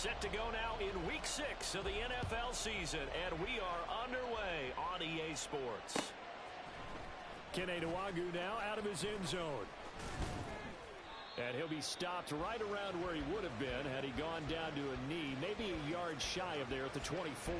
Set to go now in Week 6 of the NFL season, and we are underway on EA Sports. Kene Nwangwu now out of his end zone. And he'll be stopped right around where he would have been had he gone down to a knee, maybe a yard shy of there at the 24.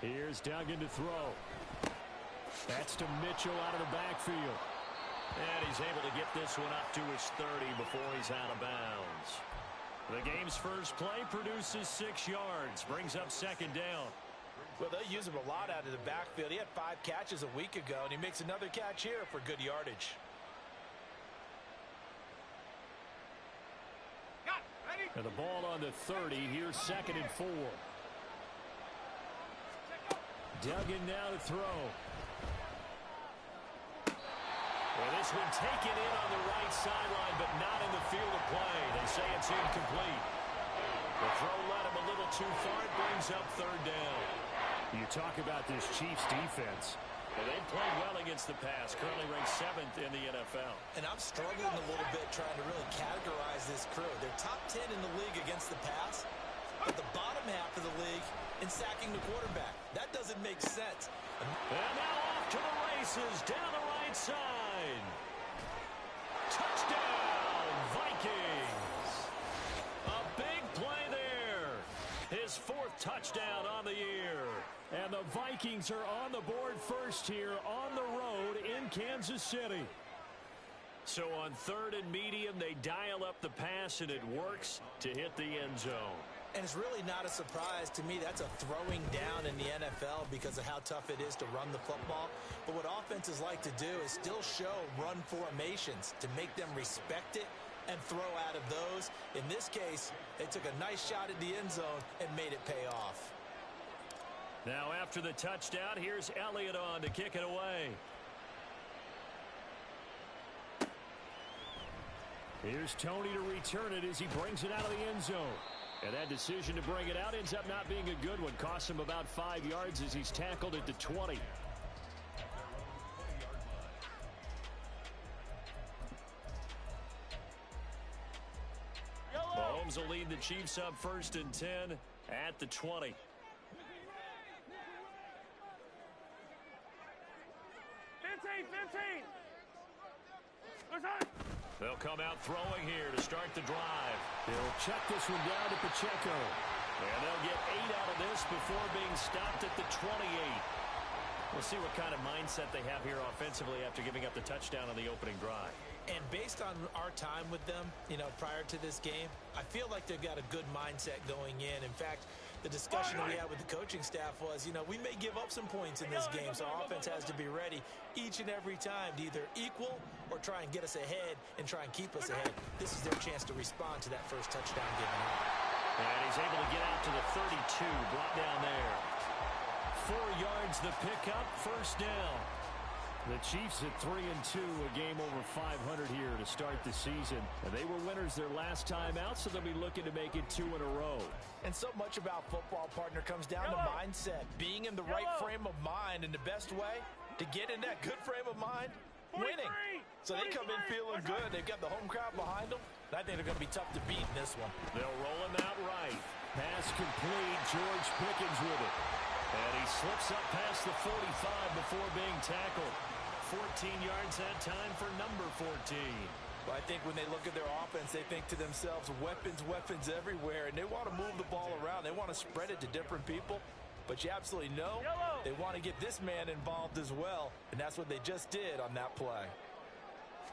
Here's Duggan to throw. That's to Mitchell out of the backfield. And he's able to get this one up to his 30 before he's out of bounds. The game's first play produces 6 yards, brings up second down. Well, they use him a lot out of the backfield. He had 5 catches a week ago, and he makes another catch here for good yardage. And the ball on the 30. Here's second and 4. Duggan now to throw. Well, this one taken in on the right sideline, but not in the field of play. They say it's incomplete. The throw led him a little too far. It brings up third down. You talk about this Chiefs defense. Well, they've played well against the pass, currently ranked 7th in the NFL. And I'm struggling a little bit trying to really categorize this crew. They're top 10 in the league against the pass, but the bottom half of the league in sacking the quarterback. That doesn't make sense. And now off to the races down the right side. Touchdown, Vikings. A big play there. His 4th touchdown on the year. And the Vikings are on the board first here on the road in Kansas City. So on 3rd and medium, they dial up the pass, and it works to hit the end zone. And it's really not a surprise to me. That's a throwing down in the NFL because of how tough it is to run the football. But what offenses like to do is still show run formations to make them respect it and throw out of those. In this case, they took a nice shot at the end zone and made it pay off. Now after the touchdown, here's Elliott on to kick it away. Here's Tony to return it as he brings it out of the end zone. And that decision to bring it out ends up not being a good one. Costs him about 5 yards as he's tackled at the 20. Mahomes will lead the Chiefs up 1st and 10 at the 20. They'll come out throwing here to start the drive. They'll check this one down to Pacheco. And they'll get 8 out of this before being stopped at the 28. We'll see what kind of mindset they have here offensively after giving up the touchdown on the opening drive. And based on our time with them, prior to this game, I feel like they've got a good mindset going in. In fact, the discussion that we had with the coaching staff was, we may give up some points in this game, so our offense has to be ready each and every time to either equal or try and get us ahead and try and keep us ahead. This is their chance to respond to that first touchdown given up. And he's able to get out to the 32, brought down there. 4 yards the pickup, first down. The Chiefs at 3-2, a game over 500 here to start the season. And they were winners their last time out, so they'll be looking to make it 2 in a row. And so much about football, partner, comes down to mindset. Being in the right frame of mind, and the best way to get in that good frame of mind, winning. So they come in feeling good. They've got the home crowd behind them. And I think they're going to be tough to beat in this one. They'll roll him out right. Pass complete. George Pickens with it. And he slips up past the 45 before being tackled. 14 yards that time for number 14. Well, I think when they look at their offense, they think to themselves, weapons, weapons everywhere. And they want to move the ball around. They want to spread it to different people. But you absolutely know they want to get this man involved as well. And that's what they just did on that play.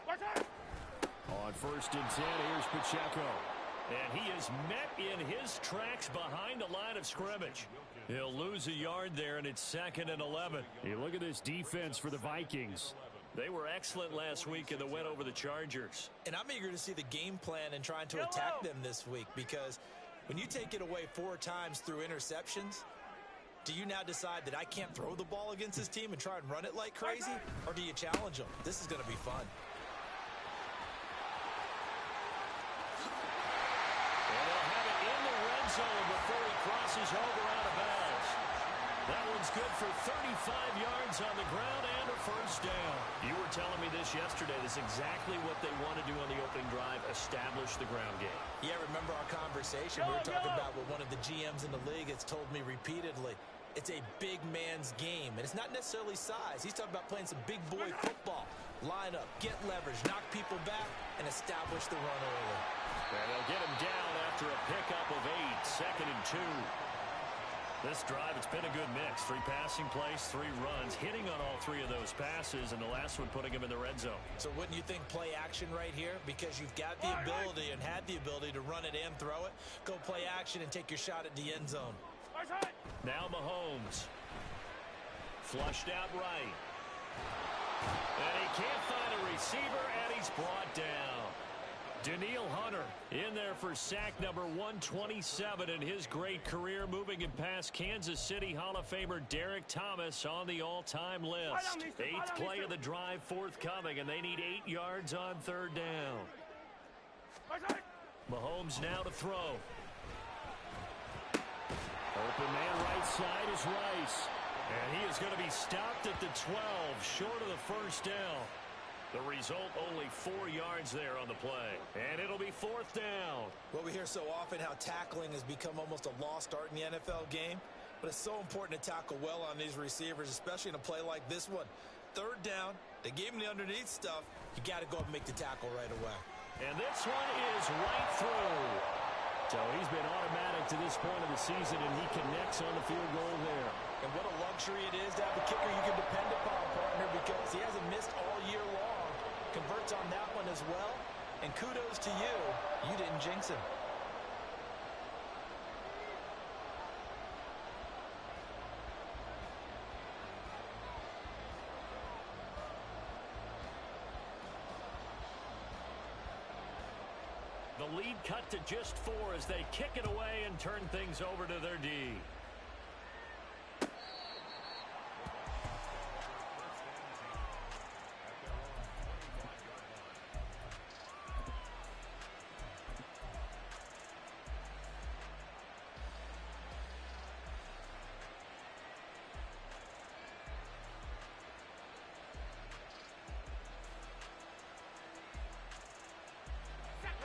On 1st and 10, here's Pacheco. And he is met in his tracks behind the line of scrimmage. He'll lose a yard there, and it's 2nd and 11. Hey, look at this defense for the Vikings. They were excellent last week in the win over the Chargers. And I'm eager to see the game plan and trying to attack them this week, because when you take it away 4 times through interceptions, Do you now decide that I can't throw the ball against this team and try and run it like crazy? Or do you challenge them? This is going to be fun. And they'll have it in the red zone before he crosses over out of bounds. That one's good for 35 yards on the ground and a first down. You were telling me this yesterday. This is exactly what they want to do on the opening drive, establish the ground game. Yeah, remember our conversation? We were talking about what one of the GMs in the league has told me repeatedly. It's a big man's game, and it's not necessarily size. He's talking about playing some big boy football. Line up, get leverage, knock people back, and establish the run early. And they'll get him down after a pickup of 8, 2nd and 2. This drive, it's been a good mix. 3 passing plays, 3 runs, hitting on all 3 of those passes, and the last one putting him in the red zone. So wouldn't you think play action right here? Because you've got the ability and had the ability to run it and throw it. Go play action and take your shot at the end zone. Now Mahomes. Flushed out right. And he can't find a receiver, and he's brought down. Danielle Hunter in there for sack number 127 in his great career, moving him past Kansas City Hall of Famer Derek Thomas on the all-time list. 8th play of the drive forthcoming, and they need 8 yards on 3rd down. Mahomes now to throw. Open man right side is Rice. And he is going to be stopped at the 12, short of the first down. The result, only 4 yards there on the play. And it'll be 4th down. Well, we hear so often how tackling has become almost a lost art in the NFL game. But it's so important to tackle well on these receivers, especially in a play like this one. 3rd down, they gave him the underneath stuff. You got to go up and make the tackle right away. And this one is right through. So he's been automatic to this point of the season, and he connects on the field goal there. And what a luxury it is to have a kicker you can depend upon, partner, because he hasn't missed all year long. Converts on that one as well. And kudos to you. You didn't jinx him. The lead cut to just 4 as they kick it away and turn things over to their D.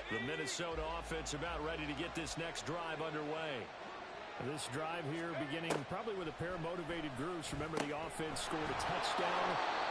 The Minnesota offense about ready to get this next drive underway. This drive here beginning probably with a pair of motivated groups. Remember, the offense scored a touchdown.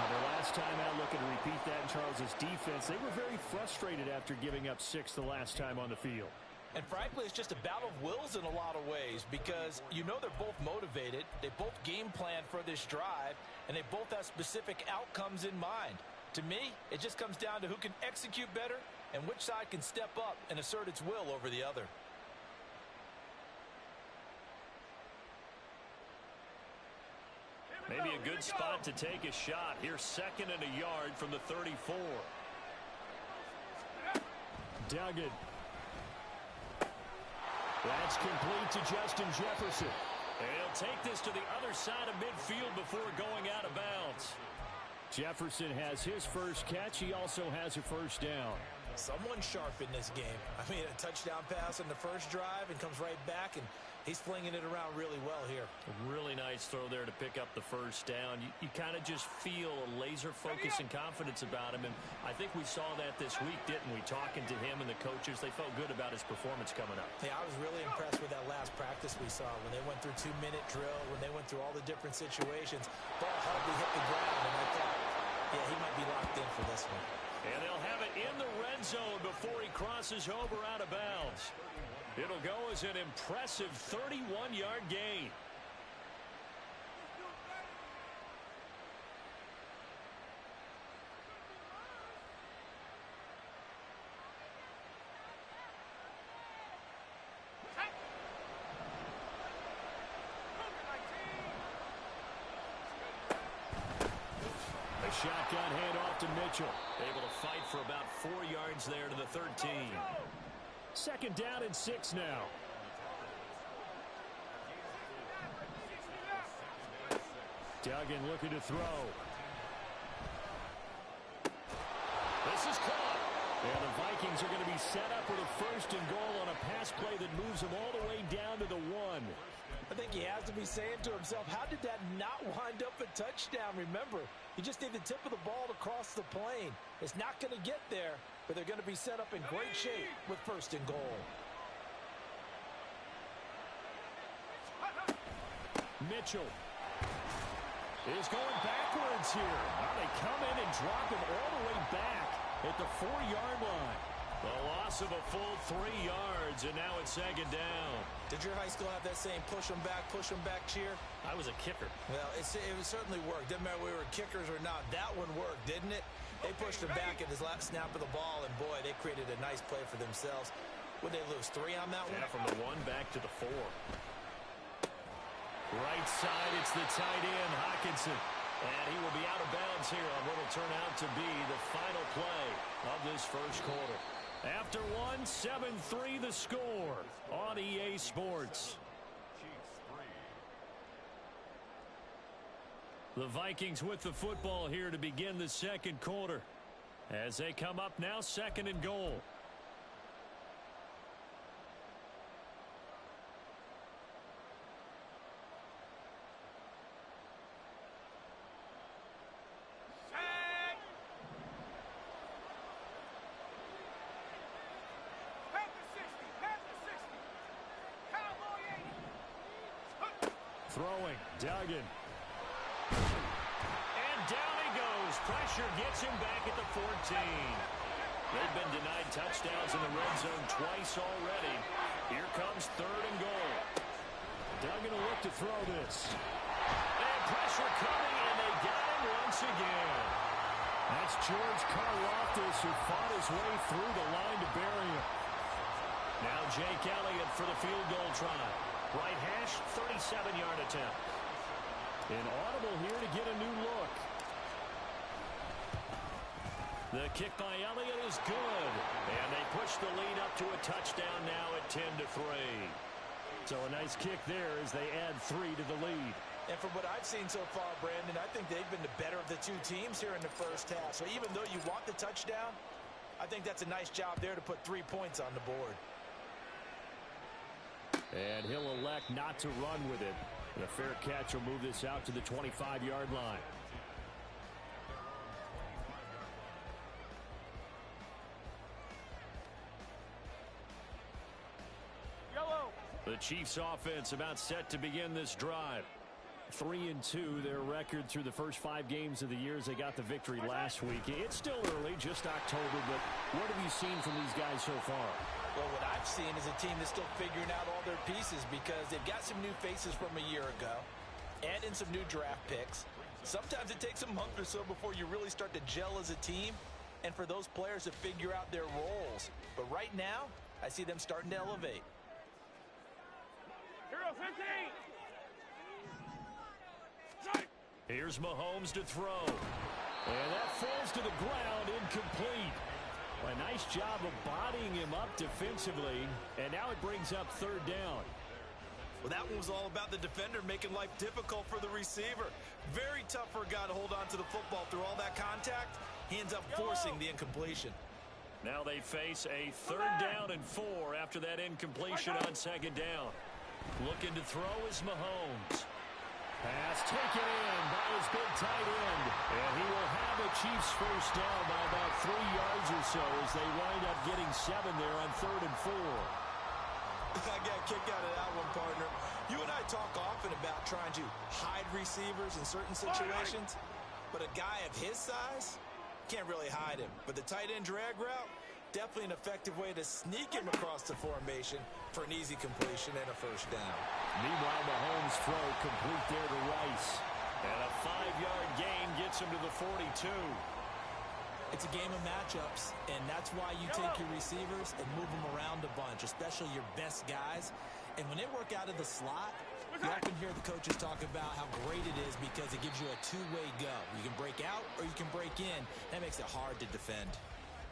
Their last time out, looking to repeat that in Charles' defense. They were very frustrated after giving up 6 the last time on the field. And frankly, it's just a battle of wills in a lot of ways, because you know they're both motivated. They both game plan for this drive, and they both have specific outcomes in mind. To me, it just comes down to who can execute better and which side can step up and assert its will over the other. Maybe a good spot to take a shot. Here's 2nd and a yard from the 34. Duggan. That's complete to Justin Jefferson. And he'll take this to the other side of midfield before going out of bounds. Jefferson has his first catch. He also has a first down. Someone sharp in this game. I mean, a touchdown pass in the first drive and comes right back, and he's flinging it around really well here. A really nice throw there to pick up the first down. You kind of just feel a laser focus and confidence about him, and I think we saw that this week, didn't we? Talking to him and the coaches, they felt good about his performance coming up. Yeah, I was really impressed with that last practice we saw when they went through 2-minute drill, when they went through all the different situations. Ball hardly hit the ground, and I thought, yeah, he might be locked in for this one. And they'll have it in the red zone before he crosses over out of bounds. It'll go as an impressive 31-yard gain. Shotgun handoff to Mitchell. Able to fight for about 4 yards there to the 13. 2nd down and 6 now. Duggan looking to throw. This is caught. And the Vikings are going to be set up with a 1st and goal on a pass play that moves them all the way down to the 1. I think he has to be saying to himself, how did that not wind up a touchdown? Remember, you just need the tip of the ball to cross the plane. It's not going to get there, but they're going to be set up in great shape with 1st and goal. Mitchell is going backwards here. Now they come in and drop him all the way back at the 4-yard line. The loss of a full 3 yards, and now it's 2nd down. Did your high school have that same push them back cheer? I was a kicker. Well, it certainly worked. Didn't matter whether we were kickers or not. That one worked, didn't it? They pushed him back at his last snap of the ball, and boy, they created a nice play for themselves. Would they lose 3 on that one? Yeah, from the 1 back to the 4. Right side, it's the tight end, Hockenson. And he will be out of bounds here on what will turn out to be the final play of this 1st quarter. After 1, 7-3 the score on EA Sports. The Vikings with the football here to begin the 2nd quarter. As they come up now, 2nd and goal. Throwing, Duggan. And down he goes. Pressure gets him back at the 14. They've been denied touchdowns in the red zone twice already. Here comes 3rd and goal. Duggan will look to throw this. And pressure coming, and they got him once again. That's George Karlaftis, who fought his way through the line to bury him. Now Jake Elliott for the field goal try. Right hash, 37-yard attempt. An audible here to get a new look. The kick by Elliott is good. And they push the lead up to a touchdown now at 10-3. So a nice kick there as they add 3 to the lead. And from what I've seen so far, Brandon, I think they've been the better of the 2 teams here in the 1st half. So even though you want the touchdown, I think that's a nice job there to put 3 points on the board. And he'll elect not to run with it. And a fair catch will move this out to the 25-yard line. The Chiefs offense about set to begin this drive. 3-2, their record through the first 5 games of the year as they got the victory last week. It's still early, just October, but what have you seen from these guys so far? Well, what I've seen is a team that's still figuring out all their pieces because they've got some new faces from a year ago and in some new draft picks. Sometimes it takes a month or so before you really start to gel as a team and for those players to figure out their roles. But right now, I see them starting to elevate. Hero 15! Here's Mahomes to throw. And that falls to the ground, incomplete. A nice job of bodying him up defensively, and now it brings up 3rd down. Well, that one was all about the defender making life difficult for the receiver. Very tough for a guy to hold on to the football through all that contact. He ends up forcing the incompletion. Now they face a 3rd down and 4 after that incompletion on 2nd down. Looking to throw is Mahomes. Pass taken in by his big tight end. And he will have a Chiefs 1st down by about 3 yards or so as they wind up getting 7 there on 3rd and 4. I got a kick out of that one, partner. You and I talk often about trying to hide receivers in certain situations, but a guy of his size can't really hide him. But the tight end drag route, definitely an effective way to sneak him across the formation for an easy completion and a 1st down. Meanwhile, Mahomes' throw complete there to Rice. And a 5-yard gain gets him to the 42. It's a game of matchups, and that's why you take your receivers and move them around a bunch, especially your best guys. And when they work out of the slot, you often hear the coaches talk about how great it is because it gives you a 2-way go. You can break out or you can break in. That makes it hard to defend.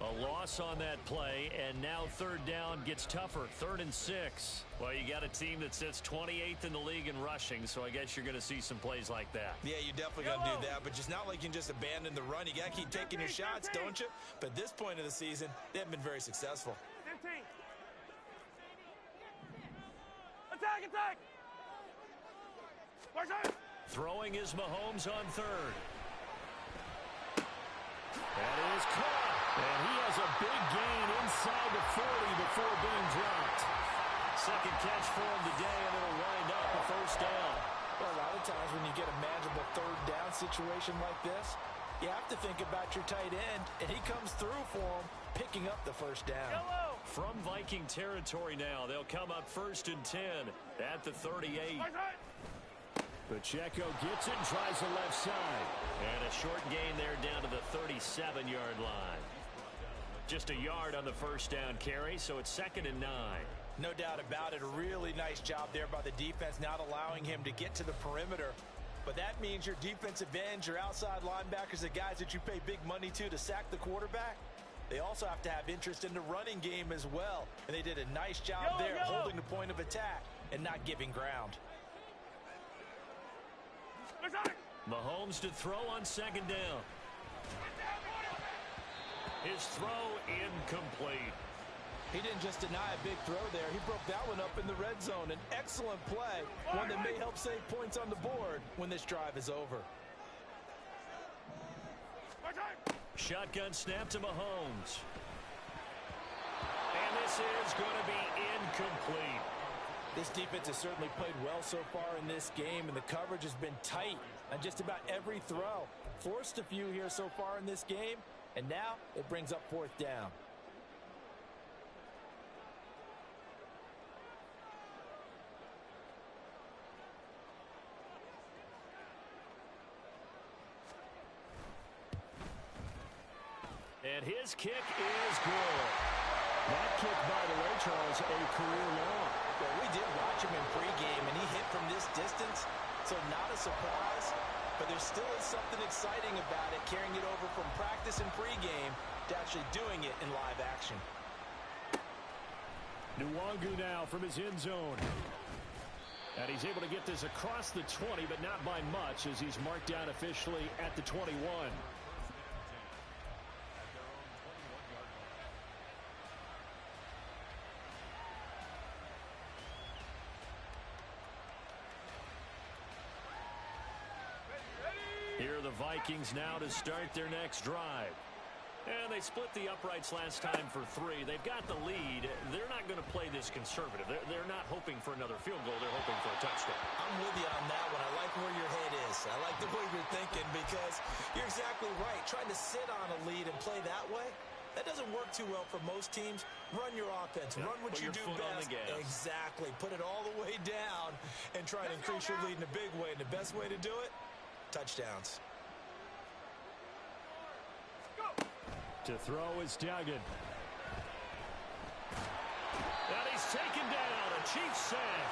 A loss on that play, and now third down gets tougher. 3rd and 6. Well, you got a team that sits 28th in the league in rushing, so I guess you're going to see some plays like that. Yeah, you definitely got to do that, but just not like you can just abandon the run. You got to keep taking your shots, don't you? But at this point of the season, they haven't been very successful. 15. Attack! Throwing is Mahomes on 3rd. That is caught. And he has a big gain inside the 40 before being dropped. Second catch for him today, and it'll wind up a 1st down. Well, a lot of times when you get a manageable 3rd down situation like this, you have to think about your tight end, and he comes through for him, picking up the 1st down. From Viking territory now, they'll come up 1st and 10 at the 38. Pacheco gets it, tries the left side. And a short gain there down to the 37-yard line. Just a yard on the 1st down carry, so it's 2nd and 9. No doubt about it. A really nice job there by the defense, not allowing him to get to the perimeter. But that means your defensive ends, your outside linebackers, the guys that you pay big money to sack the quarterback, they also have to have interest in the running game as well. And they did a nice job there holding the point of attack and not giving ground. Mahomes to throw on 2nd down. His throw incomplete. He didn't just deny a big throw there. He broke that one up in the red zone. An excellent play, one that may help save points on the board when this drive is over. Shotgun snap to Mahomes. And this is going to be incomplete. This defense has certainly played well so far in this game, and the coverage has been tight on just about every throw. Forced a few here so far in this game, and now it brings up 4th down. And his kick is good. That kick, by the way, Charles, a career long. Well, we did watch him in pregame, and he hit from this distance, so not a surprise. But there still is something exciting about it, carrying it over from practice and pregame to actually doing it in live action. Nwangu now from his end zone. And he's able to get this across the 20, but not by much, as he's marked down officially at the 21. Here are the Vikings now to start their next drive. And they split the uprights last time for 3. They've got the lead. They're not going to play this conservative. They're not hoping for another field goal. They're hoping for a touchdown. I'm with you on that one. I like where your head is. I like the way you're thinking, because you're exactly right. Trying to sit on a lead and play that way, that doesn't work too well for most teams. Run your offense. Run what you do best. Exactly. Put it all the way down and try to increase your lead in a big way. And the best way to do it, touchdowns. To throw is Duggan. And he's taken down. A Chiefs sack.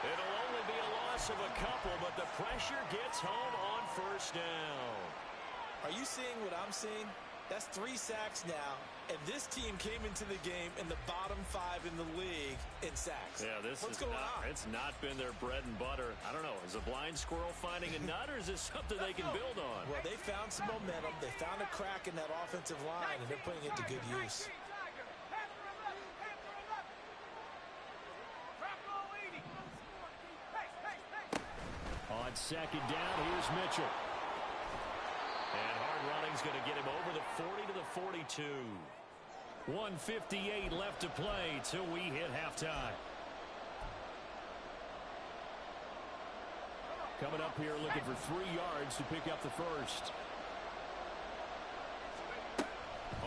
It'll only be a loss of a couple, but the pressure gets home on 1st down. Are you seeing what I'm seeing? That's 3 sacks now, and this team came into the game in the bottom 5 in the league in sacks. Yeah, What's going on? It's not been their bread and butter. I don't know. Is a blind squirrel finding a nut, or is this something they can build on? Well, they found some momentum. They found a crack in that offensive line, and they're putting it to good use. On 2nd down, here's Mitchell. And hard running's going to get him over the 40 to the 42. 1:58 left to play till we hit halftime. Coming up here looking for 3 yards to pick up the 1st.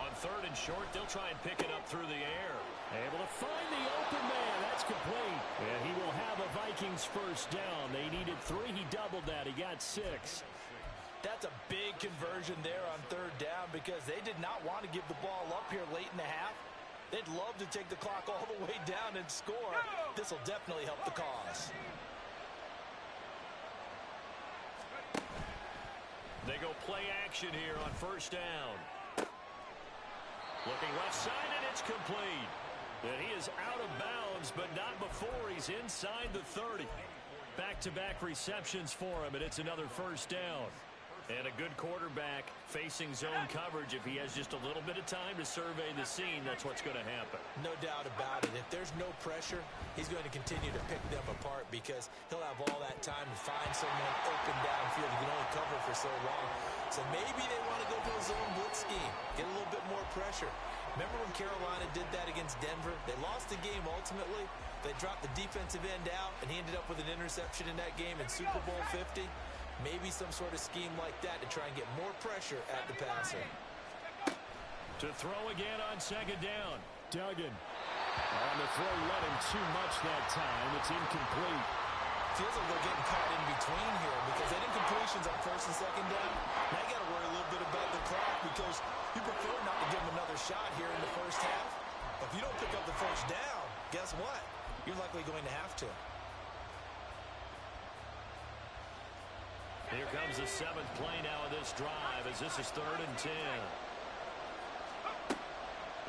On 3rd and short, they'll try and pick it up through the air. Able to find the open man. That's complete. And he will have a Vikings 1st down. They needed 3. He doubled that. He got 6. That's a big conversion there on 3rd down, because they did not want to give the ball up here late in the half. They'd love to take the clock all the way down and score. This will definitely help the cause. They go play action here on 1st down. Looking left side, and it's complete. And he is out of bounds, but not before he's inside the 30. Back-to-back receptions for him, and it's another first down. And a good quarterback facing zone coverage. If he has just a little bit of time to survey the scene, that's what's going to happen. No doubt about it. If there's no pressure, he's going to continue to pick them apart because he'll have all that time to find someone open downfield. He can only cover for so long. So maybe they want to go to a zone blitz scheme, get a little bit more pressure. Remember when Carolina did that against Denver? They lost the game ultimately. They dropped the defensive end out, and he ended up with an interception in that game in Super Bowl 50. Maybe some sort of scheme like that to try and get more pressure at the passer. To throw again on second down. Duggan. On the throw, let him too much that time. It's incomplete. Feels like they're getting caught in between here because they didn't completions on first and second down. Now you got to worry a little bit about the clock because you prefer not to give them another shot here in the first half. But if you don't pick up the first down, guess what? You're likely going to have to. Here comes the 7th play now of this drive as this is 3rd and 10.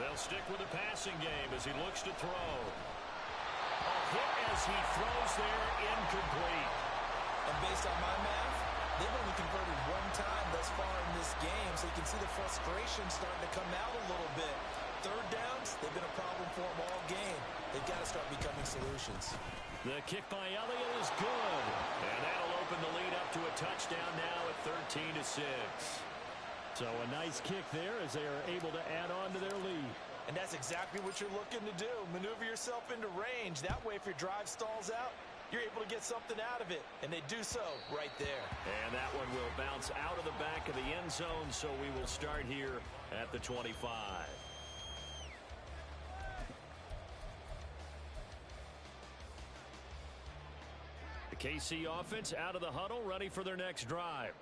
They'll stick with the passing game as he looks to throw. A hit as he throws there, incomplete. And based on my math, they've only converted one time thus far in this game, so you can see the frustration starting to come out a little bit. Third downs, they've been a problem for them all game. They've got to start becoming solutions. The kick by Elliott is good. And that'll open the lead up to a touchdown now at 13-6. So a nice kick there as they are able to add on to their lead. And that's exactly what you're looking to do. Maneuver yourself into range. That way, if your drive stalls out, you're able to get something out of it. And they do so right there. And that one will bounce out of the back of the end zone, so we will start here at the 25. The KC offense out of the huddle, ready for their next drive.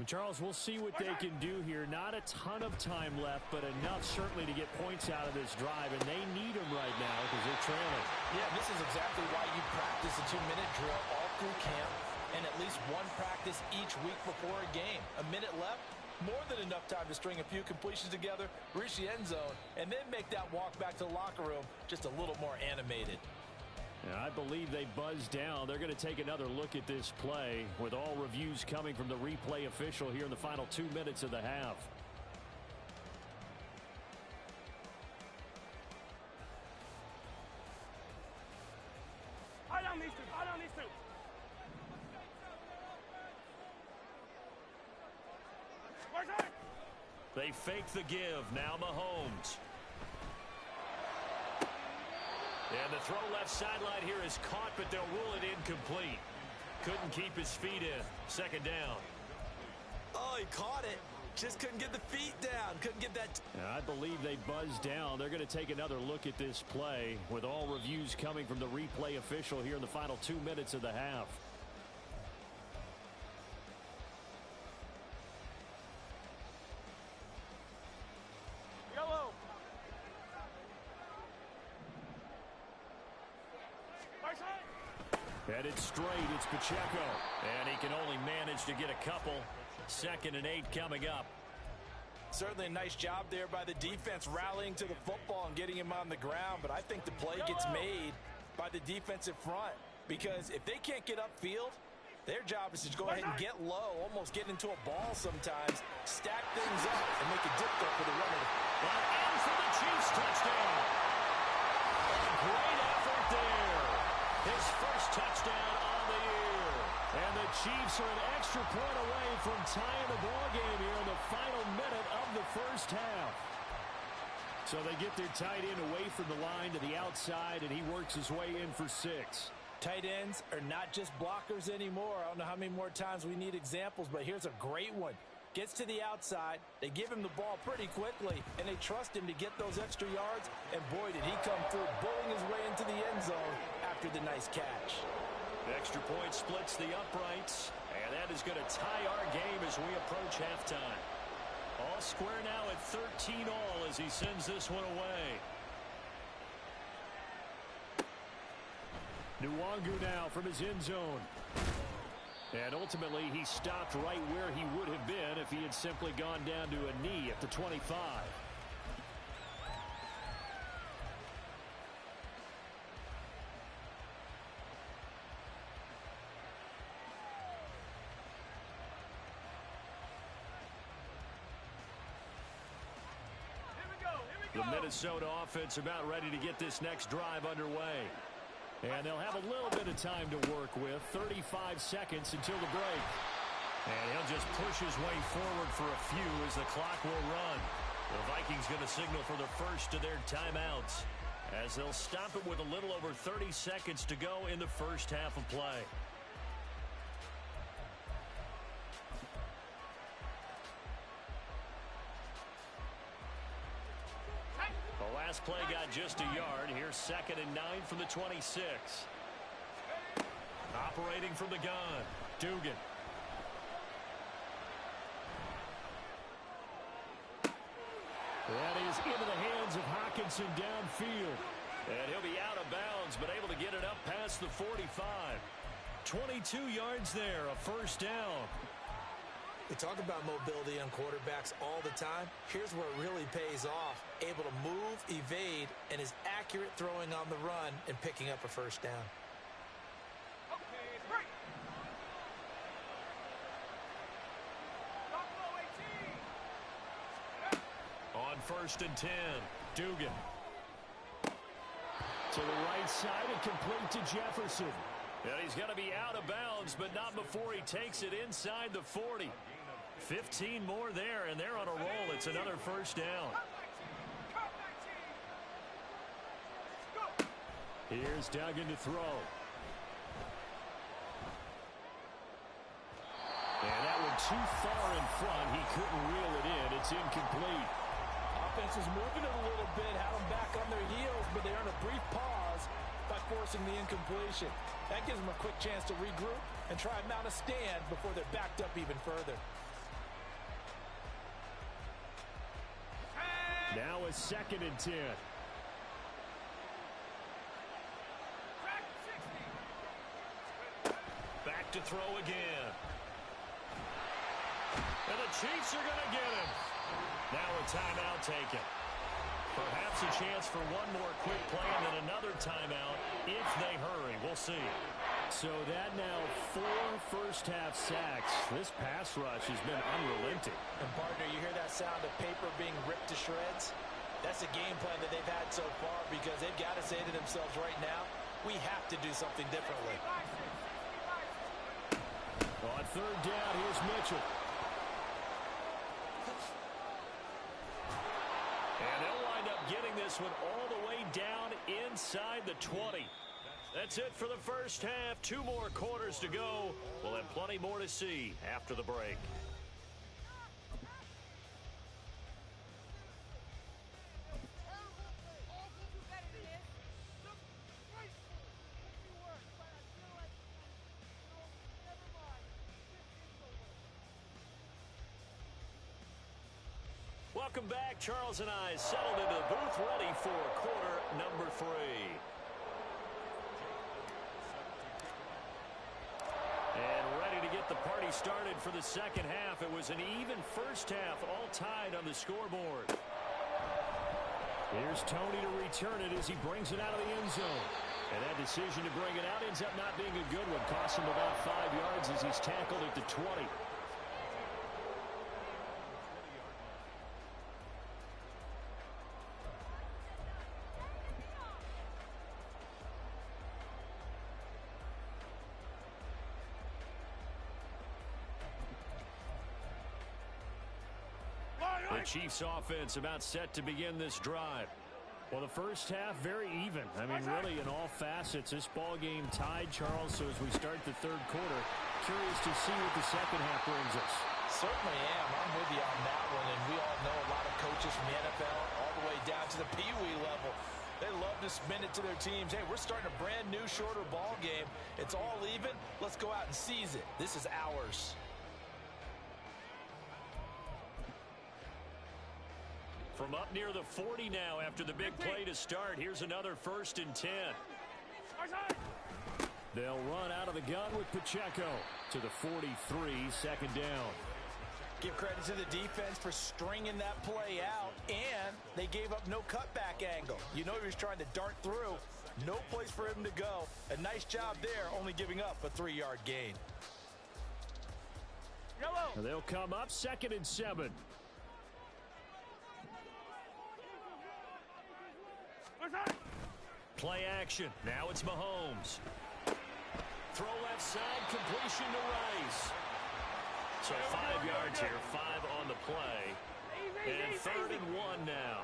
And Charles, we'll see what they can do here. Not a ton of time left, but enough certainly to get points out of this drive, and they need them right now because they're trailing. Yeah, this is exactly why you practice a 2-minute drill all through camp and at least one practice each week before a game. A minute left, more than enough time to string a few completions together, reach the end zone, and then make that walk back to the locker room just a little more animated. And I believe they buzzed down. They're going to take another look at this play with all reviews coming from the replay official here in the final 2 minutes of the half. I don't need to. I don't need to. They fake the give. Now Mahomes. And the throw left sideline here is caught, but they'll rule it incomplete. Couldn't keep his feet in. Second down. Oh, he caught it. Just couldn't get the feet down. Couldn't get that. I believe they buzzed down. They're going to take another look at this play with all reviews coming from the replay official here in the final 2 minutes of the half. Yellow. Headed straight, it's Pacheco. And he can only manage to get a couple. 2nd and 8 coming up. Certainly a nice job there by the defense rallying to the football and getting him on the ground. But I think the play gets made by the defensive front. Because if they can't get upfield, their job is to go ahead and get low, almost get into a ball sometimes, stack things up, and make it difficult for the runner. And for the Chiefs touchdown. A great effort there. His first touchdown on the year. And the Chiefs are an extra point away from tying the ball game here in the final minute of the first half. So they get their tight end away from the line to the outside, and he works his way in for 6. Tight ends are not just blockers anymore. I don't know how many more times we need examples, but here's a great one. Gets to the outside, they give him the ball pretty quickly, and they trust him to get those extra yards, and boy, did he come through, bowling his way into the end zone after the nice catch. Extra point splits the uprights, and that is going to tie our game as we approach halftime. All square now at 13 all as he sends this one away. Nwangu now from his end zone. And ultimately, he stopped right where he would have been if he had simply gone down to a knee at the 25. The Minnesota offense about ready to get this next drive underway. And they'll have a little bit of time to work with. 35 seconds until the break. And he'll just push his way forward for a few as the clock will run. The Vikings going to signal for the first of their timeouts as they'll stop it with a little over 30 seconds to go in the first half of play. The last play got just a yard. Here's 2nd and 9 from the 26. Operating from the gun, Dugan. That is into the hands of Hockenson downfield. And he'll be out of bounds, but able to get it up past the 45. 22 yards there, a first down. We talk about mobility on quarterbacks all the time. Here's where it really pays off. Able to move, evade, and is accurate throwing on the run and picking up a first down. On 1st and 10, Dugan. To the right side and complete to Jefferson. And he's going to be out of bounds, but not before he takes it inside the 40. 15 more there, and they're on a roll. It's another first down. Here's Duggan to throw. And that one too far in front. He couldn't reel it in. It's incomplete. Offense is moving it a little bit, had them back on their heels, but they earn a brief pause by forcing the incompletion. That gives them a quick chance to regroup and try and mount a stand before they're backed up even further. Now a 2nd and 10. Back to throw again. And the Chiefs are going to get him. Now a timeout taken. Perhaps a chance for one more quick play and then another timeout if they hurry. We'll see. So that now 4 first-half sacks. This pass rush has been unrelenting. And, partner, you hear that sound of paper being ripped to shreds? That's a game plan that they've had so far because they've got to say to themselves right now, we have to do something differently. On 3rd down, here's Mitchell. And they'll wind up getting this one all the way down inside the 20. That's it for the first half. 2 more quarters to go. We'll have plenty more to see after the break. Welcome back. Charles and I settled into the booth ready for quarter number 3. And ready to get the party started for the second half. It was an even first half, all tied on the scoreboard. Here's Tony to return it as he brings it out of the end zone. And that decision to bring it out ends up not being a good one. Costs him about 5 yards as he's tackled at the 20. The Chiefs offense about set to begin this drive. Well, the first half, very even. I mean, really, in all facets, this ball game tied, Charles. So as we start the 3rd quarter, curious to see what the second half brings us. Certainly am. I'm with you on that one. And we all know a lot of coaches from the NFL all the way down to the Pee Wee level. They love to spin it to their teams. Hey, we're starting a brand new, shorter ball game. It's all even. Let's go out and seize it. This is ours. From up near the 40 now after the big play to start. Here's another 1st and 10. They'll run out of the gun with Pacheco to the 43, 2nd down. Give credit to the defense for stringing that play out, and they gave up no cutback angle. You know he was trying to dart through. No place for him to go. A nice job there, only giving up a 3-yard gain. They'll come up 2nd and 7. Play action. Now it's Mahomes. Throw left side, completion to Rice. So 5 yards here, 5 on the play. And 3rd and 1 now.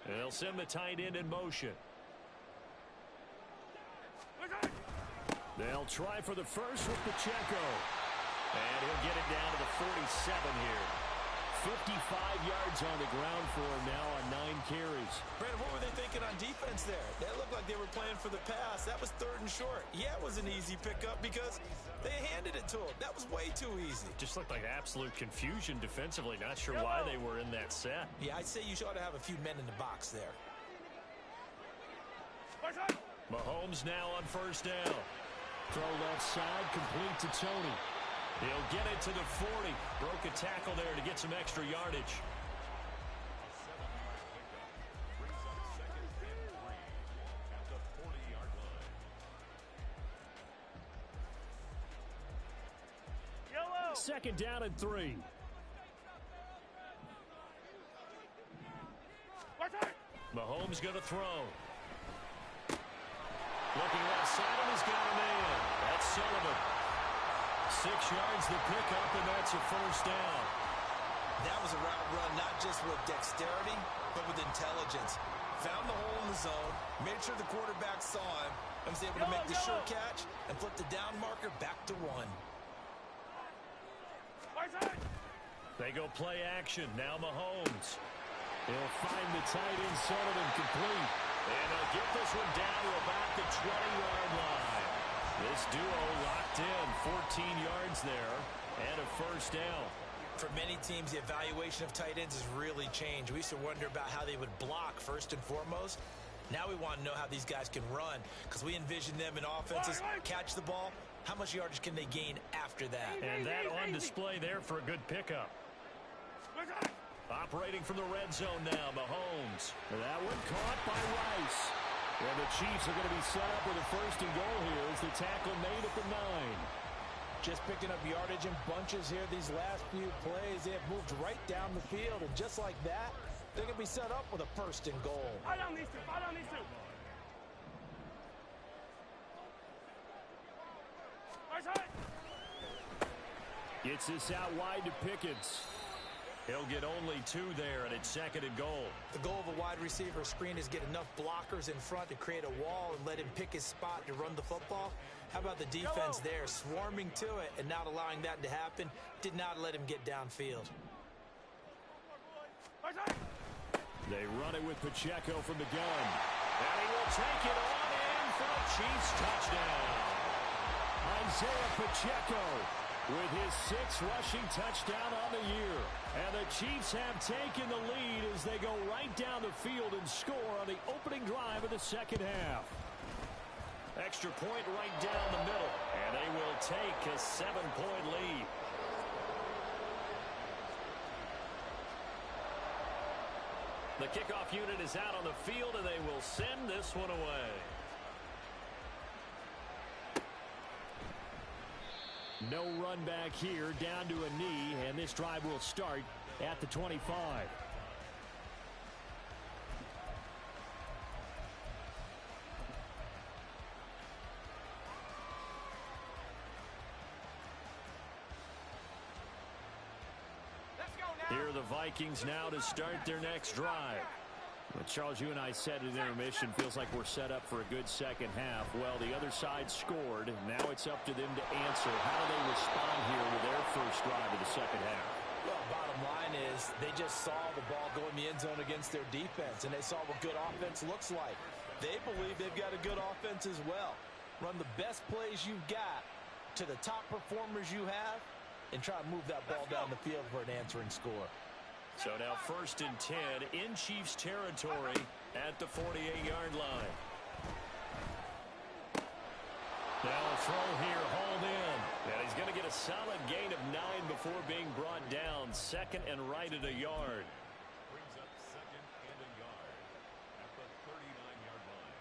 They'll send the tight end in motion. They'll try for the first with Pacheco. And he'll get it down to the 47 here. 55 yards on the ground for him now on 9 carries. Brandon, what were they thinking on defense there? They looked like they were playing for the pass. That was 3rd and short. Yeah, it was an easy pickup because they handed it to him. That was way too easy. Just looked like absolute confusion defensively. Not sure why they were in that set. Yeah, I'd say you ought to have a few men in the box there. Mahomes now on 1st down. Throw left side, complete to Tony. He'll get it to the 40. Broke a tackle there to get some extra yardage. Second down and 3. Mahomes going to throw. Looking left side, and he's got a man. That's Sullivan. 6 yards the pickup, and that's a 1st down. That was a route run, not just with dexterity, but with intelligence. Found the hole in the zone, made sure the quarterback saw him, and was able to make the sure catch and flip the down marker back to 1. They go play action. Now Mahomes. He'll find the tight end Sullivan complete. And he'll get this one down to about the 20-yard line. This duo locked in. 14 yards there and a 1st down. For many teams, the evaluation of tight ends has really changed. We used to wonder about how they would block first and foremost. Now we want to know how these guys can run because we envision them in offenses catch the ball. How much yardage can they gain after that? And that on display there for a good pickup. Operating from the red zone now, Mahomes. That one caught by Rice. And the Chiefs are going to be set up with a 1st and goal here as the tackle made at the 9. Just picking up yardage in bunches here these last few plays. They have moved right down the field, and just like that, they're going to be set up with a 1st and goal. Gets this out wide to Pickens. He'll get only 2 there, and it's 2nd and goal. The goal of a wide receiver screen is get enough blockers in front to create a wall and let him pick his spot to run the football. How about the defense there, swarming to it and not allowing that to happen? Did not let him get downfield. They run it with Pacheco from the gun. And he will take it on in for a Chiefs touchdown. Isaiah Pacheco with his 6th rushing touchdown on the year. And the Chiefs have taken the lead as they go right down the field and score on the opening drive of the 2nd half. Extra point right down the middle. And they will take a 7-point lead. The kickoff unit is out on the field, and they will send this one away. No run back here, down to a knee, and this drive will start at the 25. Here are the Vikings now to start their next drive. Well, Charles, you and I said at intermission, feels like we're set up for a good 2nd half. Well, the other side scored. Now it's up to them to answer. How do they respond here with their first drive of the 2nd half? Well, bottom line is they just saw the ball go in the end zone against their defense, and they saw what good offense looks like. They believe they've got a good offense as well. Run the best plays you've got to the top performers you have and try to move that ball down the field for an answering score. So now 1st and 10 in Chiefs territory at the 48-yard line. Now a throw here, hauled in. And he's going to get a solid gain of 9 before being brought down. 2nd and right at a yard. Brings up 2nd and a yard at the 39-yard line.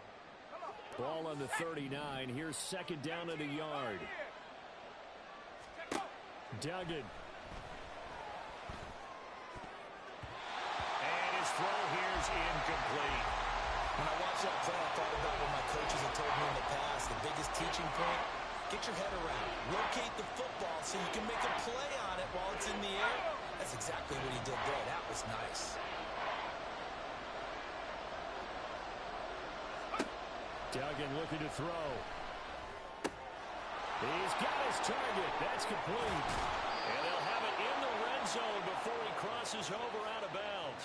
Ball on the 39. Here's second down and a yard. Duggan. And his throw here's incomplete. When I watched that play, I thought about what my coaches have told me in the past. The biggest teaching point, get your head around. Rotate the football so you can make a play on it while it's in the air. That's exactly what he did there. That was nice. Duggan looking to throw. He's got his target. That's complete. And they'll have it in the red zone before he crosses over out of bounds.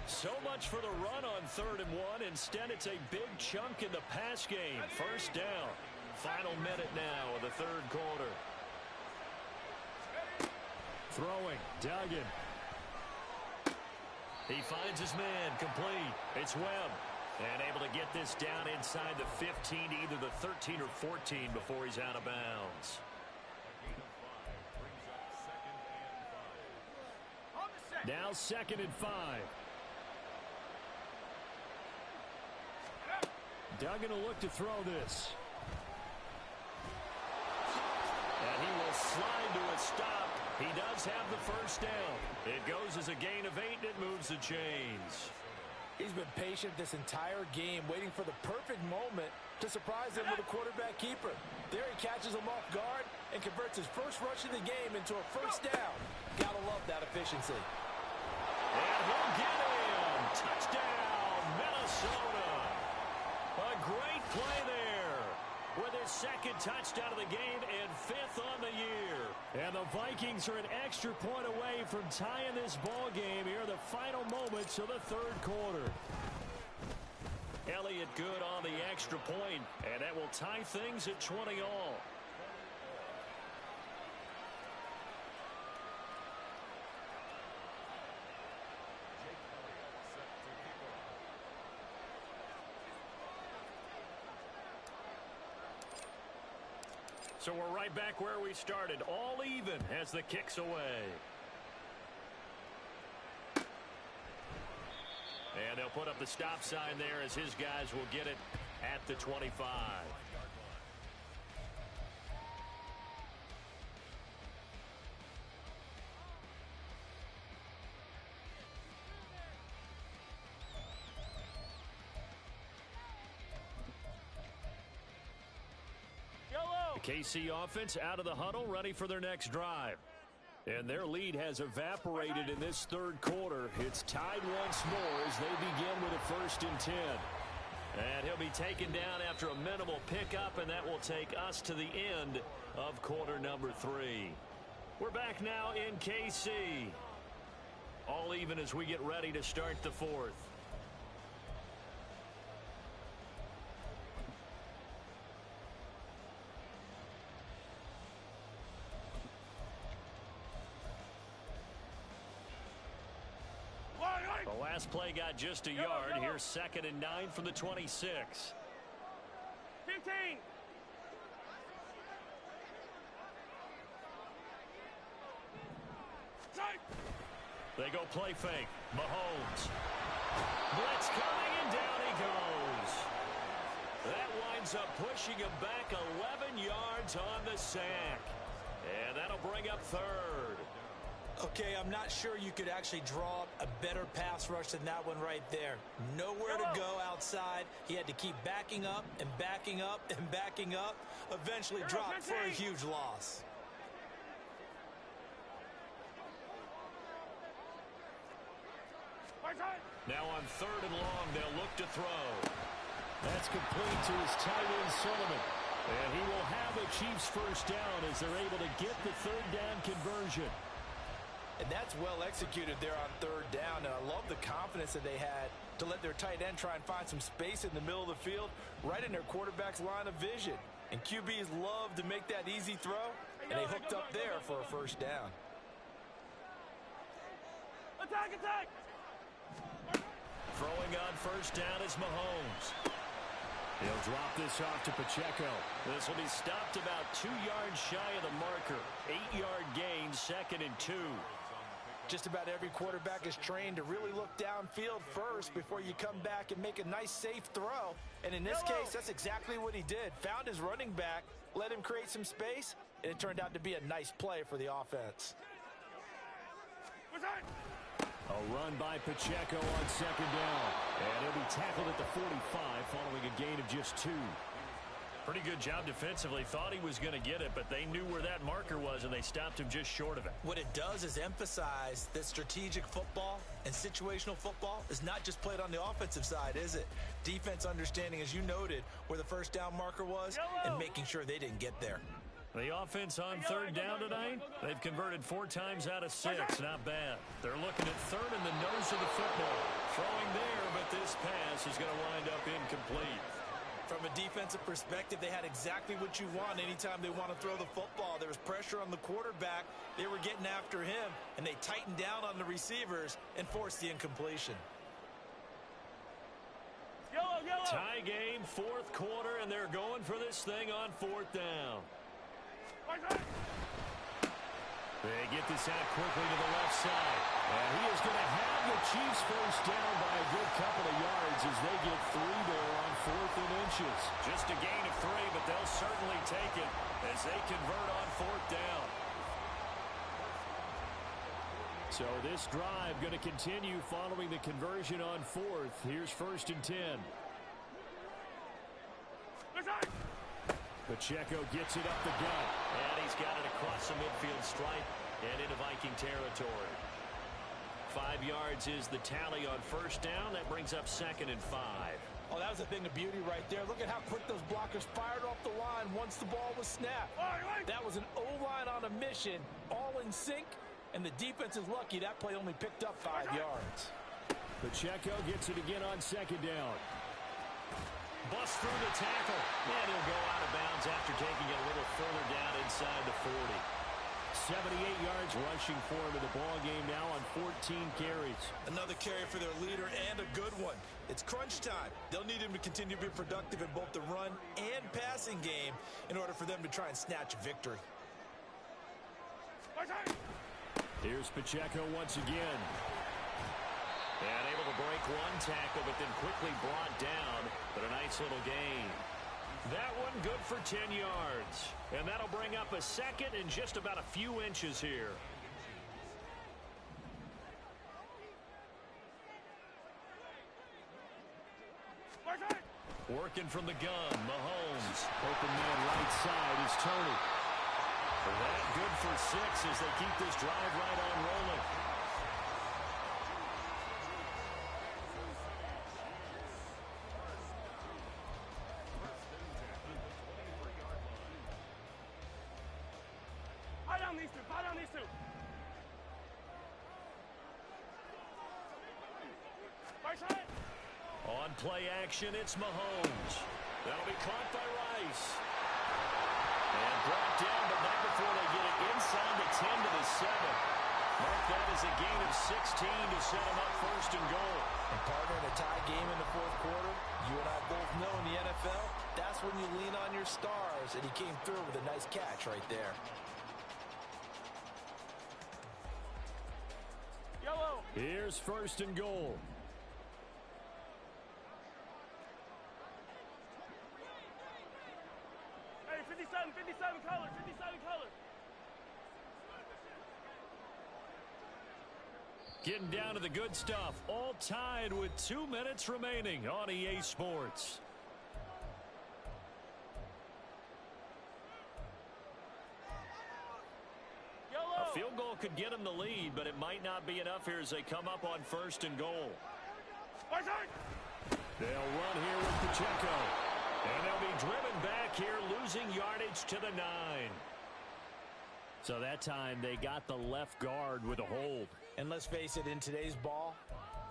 So much for the run on 3rd and 1. Instead, it's a big chunk in the pass game. First down. Final minute now of the 3rd quarter. Throwing. Duggan. He finds his man. Complete. It's Webb. And able to get this down inside the 15, either the 13 or 14 before he's out of bounds. Now 2nd and 5. Duggan will look to throw this. And he will slide to a stop. He does have the first down. It goes as a gain of 8, and it moves the chains. He's been patient this entire game, waiting for the perfect moment to surprise him with a quarterback keeper. There he catches him off guard and converts his first rush of the game into a first down. Gotta love that efficiency. And he'll get him. Touchdown, Minnesota. A great play there with his 2nd touchdown of the game and 5th on the year. And the Vikings are an extra point away from tying this ball game here in the final moments of the 3rd quarter. Elliott good on the extra point, and that will tie things at 20 all. So we're right back where we started, all even as the kick's away. And they'll put up the stop sign there as his guys will get it at the 25. KC offense out of the huddle, ready for their next drive. And their lead has evaporated in this 3rd quarter. It's tied once more as they begin with a 1st and 10. And he'll be taken down after a minimal pickup, and that will take us to the end of quarter number 3. We're back now in KC. All even as we get ready to start the 4th. The last play got just a yard. Here's 2nd and 9 from the 26. 15. They go play fake. Mahomes. Blitz coming, and down he goes. That winds up pushing him back 11 yards on the sack. And that'll bring up 3rd. Okay, I'm not sure you could actually draw a better pass rush than that one right there. Nowhere to go outside. He had to keep backing up and backing up and backing up. Eventually dropped for a huge loss. Now on 3rd and long, they'll look to throw. That's complete to his tight end, Sullivan. And he will have the Chiefs' first down as they're able to get the 3rd down conversion. And that's well executed there on 3rd down. And I love the confidence that they had to let their tight end try and find some space in the middle of the field, right in their quarterback's line of vision. And QBs love to make that easy throw, and they hooked up there for a first down. Attack, attack! Throwing on first down is Mahomes. He'll drop this off to Pacheco. This will be stopped about 2 yards shy of the marker. 8-yard gain, 2nd and 2. Just about every quarterback is trained to really look downfield first before you come back and make a nice, safe throw. And in this case, that's exactly what he did. Found his running back, let him create some space, and it turned out to be a nice play for the offense. A run by Pacheco on second down. And he'll be tackled at the 45 following a gain of just 2. Pretty good job defensively. Thought he was going to get it, but they knew where that marker was, and they stopped him just short of it. What it does is emphasize that strategic football and situational football is not just played on the offensive side, is it? Defense understanding, as you noted, where the first down marker was and making sure they didn't get there. The offense on third down tonight, they've converted 4 times out of 6. Not bad. They're looking at third in the nose of the football. Throwing there, but this pass is going to wind up incomplete. From a defensive perspective, they had exactly what you want anytime they want to throw the football. There was pressure on the quarterback. They were getting after him, and they tightened down on the receivers and forced the incompletion. Tie game, 4th quarter, and they're going for this thing on 4th down. They get this out quickly to the left side. And he is going to have the Chiefs first down by a good couple of yards as they get 3 there on 4th and inches. Just a gain of 3, but they'll certainly take it as they convert on 4th down. So this drive going to continue following the conversion on 4th. Here's 1st and 10. Pacheco gets it up the gut. And he's got it across the midfield stripe and into Viking territory. 5 yards is the tally on 1st down. That brings up 2nd and 5. Oh, that was a thing of beauty right there. Look at how quick those blockers fired off the line once the ball was snapped. That was an O-line on a mission, all in sync, and the defense is lucky that play only picked up 5 yards. Pacheco gets it again on 2nd down. Bust through the tackle, and he'll go out of bounds after taking it a little further down inside the 40. 78 yards rushing for him in the ball game now on 14 carries. Another carry for their leader and a good one. It's crunch time. They'll need him to continue to be productive in both the run and passing game in order for them to try and snatch a victory. Here's Pacheco once again. And able to break one tackle, but then quickly brought down. But a nice little gain. That one good for 10 yards. And that'll bring up a 2nd and just about a few inches here. Working from the gun, Mahomes. Open man right side is Tony. That good for 6 as they keep this drive right on rolling. On play action, it's Mahomes. That'll be caught by Rice. And brought down, but not before they get it inside the 10 to the 7. Mark that as a gain of 16 to set them up 1st and goal. And partner, in a tie game in the 4th quarter, you and I both know in the NFL, that's when you lean on your stars, and he came through with a nice catch right there. Here's 1st and goal. Hey, 57 color, 57 color. Getting down to the good stuff. All tied with 2 minutes remaining on EA Sports. A field goal could get them the lead, but it might not be enough here as they come up on 1st and goal. They'll run here with Pacheco. And they'll be driven back here, losing yardage to the 9. So that time they got the left guard with a hold. And let's face it, in today's ball,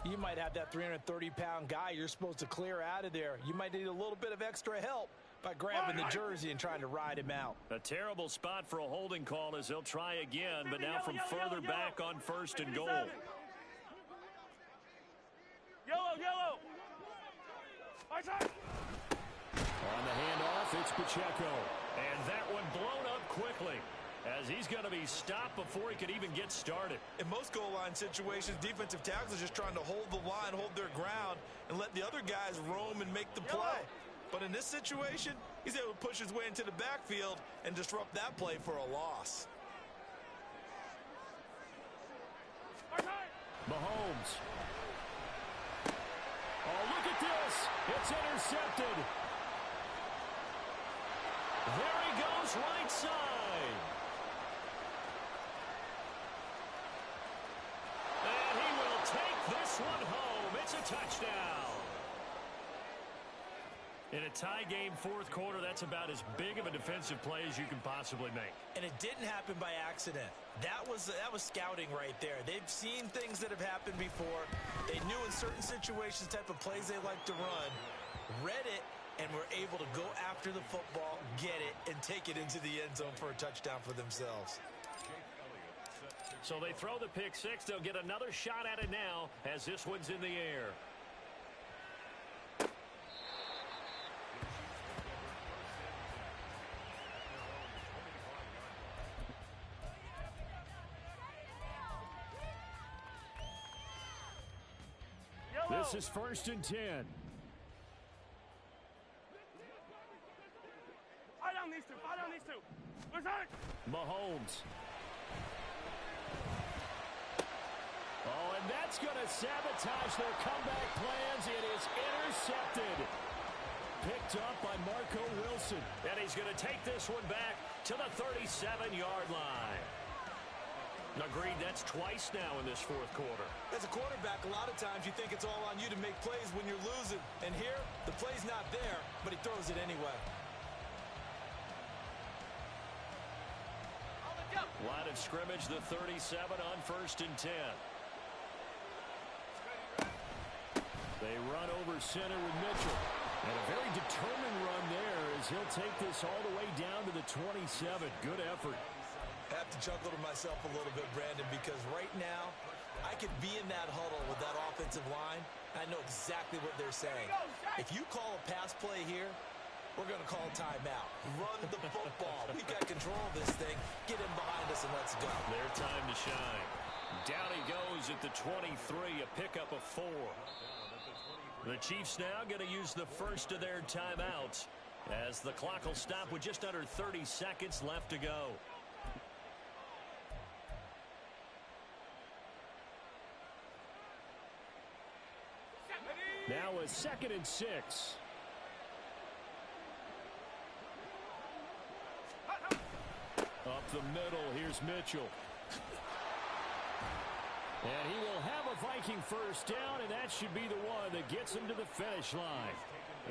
you might have that 330-pound guy you're supposed to clear out of there. You might need a little bit of extra help by grabbing the jersey and trying to ride him out. A terrible spot for a holding call as they'll try again, but now from further back on 1st and goal. Yellow. On the handoff, it's Pacheco. And that one blown up quickly. as he's going to be stopped before he could even get started. In most goal line situations, defensive tackles are just trying to hold the line, hold their ground, and let the other guys roam and make the play. But in this situation, he's able to push his way into the backfield and disrupt that play for a loss. Mahomes. Oh, look at this. It's intercepted. There he goes, right side. And he will take this one home. It's a touchdown. In a tie game, fourth quarter, that's about as big of a defensive play as you can possibly make. And it didn't happen by accident. That was scouting right there. They've seen things that have happened before. They knew in certain situations the type of plays they like to run, read it, and were able to go after the football, get it, and take it into the end zone for a touchdown for themselves. So they throw the pick six. They'll get another shot at it now as this one's in the air. This is 1st and 10. Fall down these two. Where's that? Mahomes. Oh, and that's going to sabotage their comeback plans. It is intercepted. Picked up by Marco Wilson. And he's going to take this one back to the 37-yard line. Agreed, that's twice now in this fourth quarter. As a quarterback, a lot of times you think it's all on you to make plays when you're losing. And here, the play's not there, but he throws it anyway. Line of scrimmage, the 37 on 1st and 10. They run over center with Mitchell. And a very determined run there as he'll take this all the way down to the 27. Good effort. I have to chuckle to myself a little bit, Brandon, because right now I could be in that huddle with that offensive line. I know exactly what they're saying. If you call a pass play here, we're going to call timeout. Run the football. We've got control of this thing. Get in behind us and let's go. Their time to shine. Down he goes at the 23, a pickup of 4. The Chiefs now going to use the first of their timeouts as the clock will stop with just under 30 seconds left to go. Now a 2nd and 6. Up the middle, here's Mitchell. And he will have a Viking first down, and that should be the one that gets him to the finish line.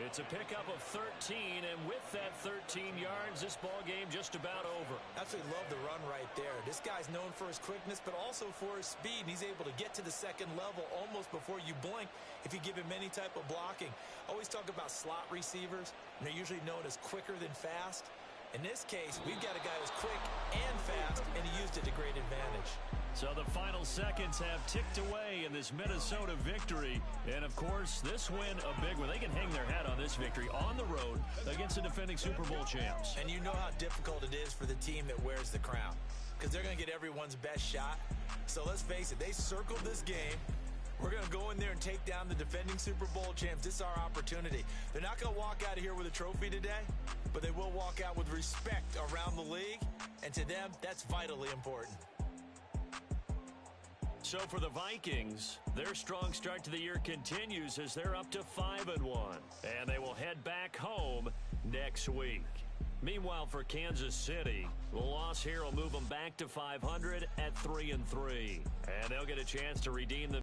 It's a pickup of 13, and with that 13 yards, this ball game just about over. Absolutely love the run right there. This guy's known for his quickness, but also for his speed. He's able to get to the second level almost before you blink if you give him any type of blocking. Always talk about slot receivers, and they're usually known as quicker than fast. In this case, we've got a guy who's quick and fast, and he used it to great advantage. So the final seconds have ticked away in this Minnesota victory. And, of course, this win a big one. They can hang their hat on this victory on the road against the defending Super Bowl champs. And you know how difficult it is for the team that wears the crown, because they're going to get everyone's best shot. So let's face it, they circled this game. We're going to go in there and take down the defending Super Bowl champs. This is our opportunity. They're not going to walk out of here with a trophy today, but they will walk out with respect around the league. And to them, that's vitally important. So for the Vikings, their strong start to the year continues as they're up to 5-1. And they will head back home next week. Meanwhile, for Kansas City, the loss here will move them back to 500 at 3-3. And they'll get a chance to redeem the